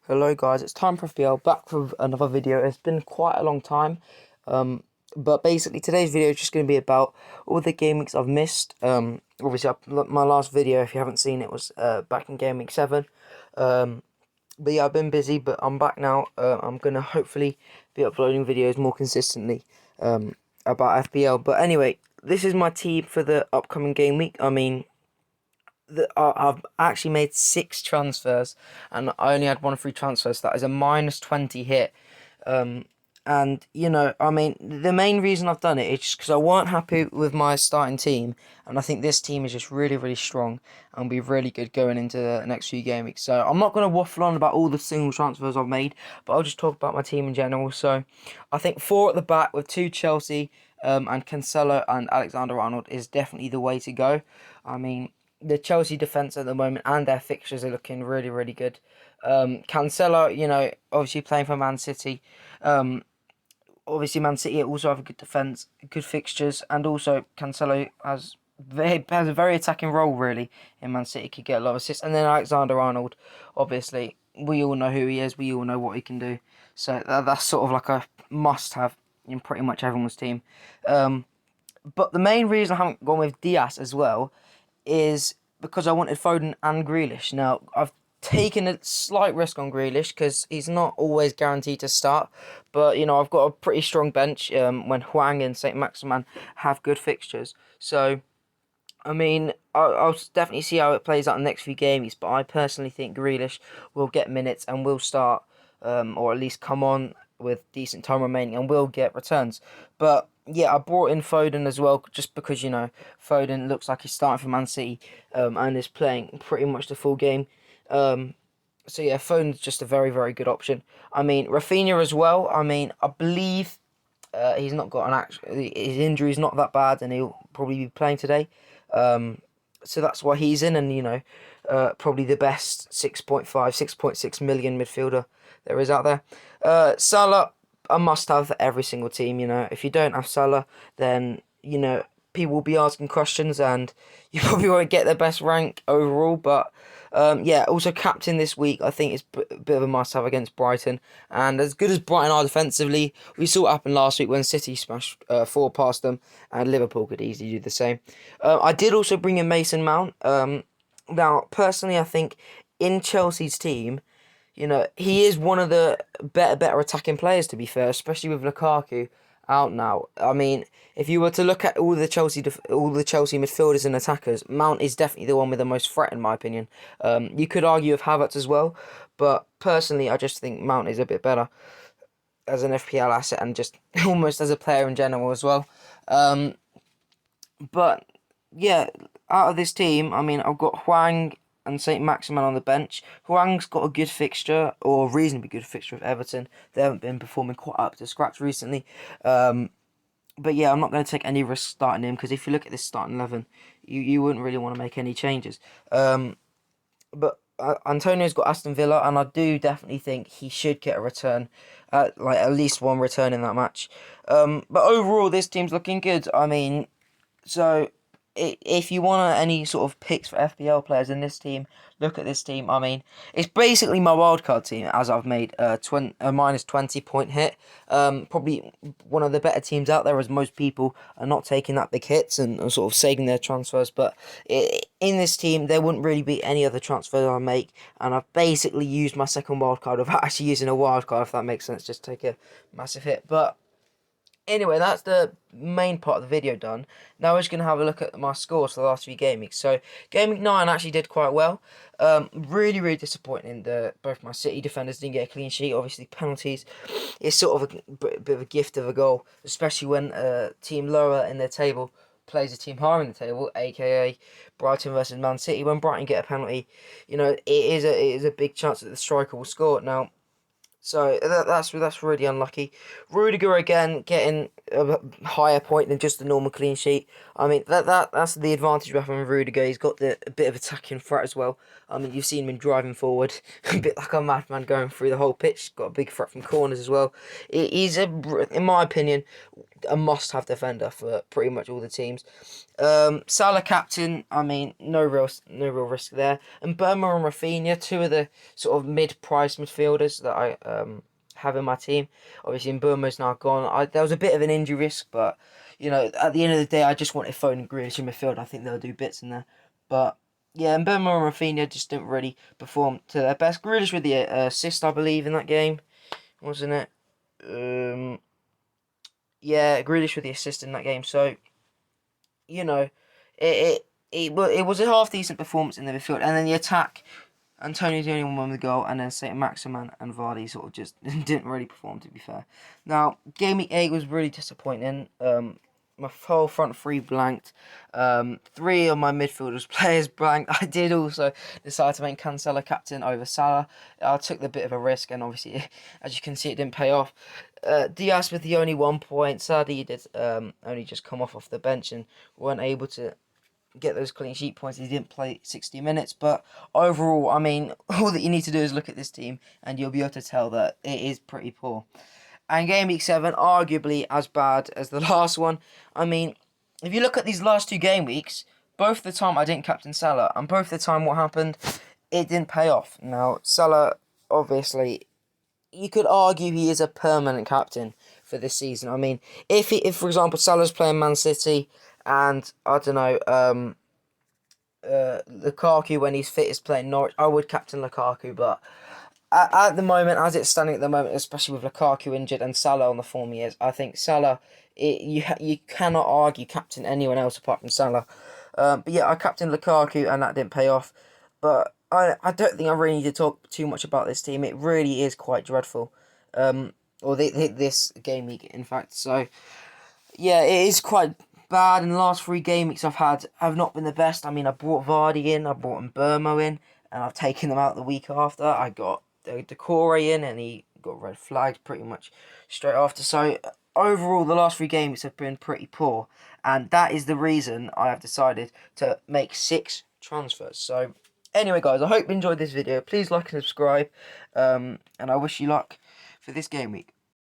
Hello guys, it's time for FPL, back with another video. It's been quite a long time, but basically today's video is just going to be about all the game weeks I've missed. Obviously my last video, if you haven't seen it, was back in game week 7. But yeah, I've been busy, but I'm back now. I'm going to hopefully be uploading videos more consistently about FPL. But anyway, this is my team for the upcoming game week. I've actually made 6 transfers, and I only had one free transfer, so that is a -20 hit. And the main reason I've done it is just because I weren't happy with my starting team, and I think this team is just really, really strong and will be really good going into the next few game weeks. So I'm not going to waffle on about all the single transfers I've made, but I'll just talk about my team in general. So I think 4 at the back with 2 Chelsea, and Cancelo and Alexander-Arnold is definitely the way to go. I mean, the Chelsea defence at the moment and their fixtures are looking really, really good. Cancelo, obviously playing for Man City. Obviously Man City also have a good defence, good fixtures, and also Cancelo has a very attacking role really in Man City. Could get a lot of assists, and then Alexander-Arnold, obviously we all know who he is, we all know what he can do. So that's sort of like a must-have in pretty much everyone's team. But the main reason I haven't gone with Diaz as well is because I wanted Foden and Grealish. Now, I've taken a slight risk on Grealish because he's not always guaranteed to start, but I've got a pretty strong bench when Huang and St. Maximin have good fixtures. So I'll definitely see how it plays out in the next few games, but I personally think Grealish will get minutes and will start, or at least come on with decent time remaining and will get returns. But yeah, I brought in Foden as well just because Foden looks like he's starting for Man City, and is playing pretty much the full game. So yeah, Foden's just a very, very good option. Rafinha as well. I believe he's not got his injury's not that bad, and he'll probably be playing today. So that's why he's in, and probably the best 6.6 million midfielder there is out there. Salah, a must-have for every single team. If you don't have Salah, then people will be asking questions, and you probably won't get the best rank overall. But also captain this week, I think it's a bit of a must-have against Brighton. And as good as Brighton are defensively, we saw what happened last week when City smashed 4 past them, and Liverpool could easily do the same. I did also bring in Mason Mount. Now, personally, I think in Chelsea's team, he is one of the better attacking players, to be fair, especially with Lukaku out now. If you were to look at all the Chelsea midfielders and attackers, Mount is definitely the one with the most threat, in my opinion. You could argue with Havertz as well, but personally, I just think Mount is a bit better as an FPL asset and just almost as a player in general as well. But yeah, out of this team, I've got Huang and St. Maximin on the bench. Huang's got a good fixture, or a reasonably good fixture with Everton. They haven't been performing quite up to scratch recently. But yeah, I'm not going to take any risks starting him, because if you look at this starting 11, you wouldn't really want to make any changes. But Antonio's got Aston Villa, and I do definitely think he should get a return, at least one return in that match. But overall, this team's looking good. So if you want any sort of picks for FPL players in this team, look at this team. It's basically my wildcard team, as I've made a -20 point hit. Probably one of the better teams out there, as most people are not taking that big hits and sort of saving their transfers. But in this team, there wouldn't really be any other transfers I make, and I've basically used my second wildcard without actually using a wildcard, if that makes sense. Just take a massive hit, but anyway, that's the main part of the video done. Now we're just going to have a look at my scores for the last few game weeks. So, game week 9 actually did quite well. Really, really disappointing that both my City defenders didn't get a clean sheet. Obviously, penalties is sort of a bit of a gift of a goal, especially when a team lower in their table plays a team higher in the table, aka Brighton versus Man City. When Brighton get a penalty, it is a big chance that the striker will score. Now, so that's really unlucky. Rudiger again getting a higher point than just a normal clean sheet. That's the advantage we have from Rudiger. He's got a bit of attacking threat as well. You've seen him driving forward, a bit like a madman going through the whole pitch. Got a big threat from corners as well. He's in my opinion, a must-have defender for pretty much all the teams. Salah captain, I mean, no real risk there. And Burma and Rafinha, two of the sort of mid-price midfielders that I have in my team. Obviously, Burma's now gone. There was a bit of an injury risk, but you know, at the end of the day, I just wanted Foden and Grealish in midfield. I think they'll do bits in there, but yeah, and Burma and Rafinha just didn't really perform to their best. Grealish with the assist, I believe, in that game, wasn't it? Yeah, Grealish with the assist in that game. So you know, it was a half decent performance in the midfield, and then the attack. Antonio's the only one with the goal, and then Saint Maximin and Vardy sort of just didn't really perform. To be fair, now Gameweek 8 was really disappointing. My whole front three blanked. Three of my midfielders players blanked. I did also decide to make Cancelo captain over Salah. I took the bit of a risk, and obviously, as you can see, it didn't pay off. Diaz with the only 1 point. Sadly, he did only just come off the bench and weren't able to get those clean sheet points. He didn't play 60 minutes, but overall, I mean, all that you need to do is look at this team and you'll be able to tell that it is pretty poor. And Game Week 7, arguably as bad as the last one. I mean, if you look at these last two game weeks, both the time I didn't captain Salah, and both the time what happened, it didn't pay off. Now, Salah, obviously, you could argue he is a permanent captain for this season. I mean, if for example Salah's playing Man City and I don't know, Lukaku when he's fit is playing Norwich, I would captain Lukaku, but at the moment, as it's standing at the moment, especially with Lukaku injured and Salah on the form he is, I think Salah, you cannot argue captain anyone else apart from Salah. But yeah, I captained Lukaku and that didn't pay off. But I don't think I really need to talk too much about this team. It really is quite dreadful. This game week, in fact. So yeah, it is quite bad. And the last three game weeks I've had have not been the best. I mean, I brought Vardy in, I brought Mbermo in, and I've taken them out the week after. I got Decore in, and he got red flagged pretty much straight after. So overall, the last three games have been pretty poor, and that is the reason I have decided to make 6 transfers. So anyway, guys, I hope you enjoyed this video. Please like and subscribe, and I wish you luck for this game week.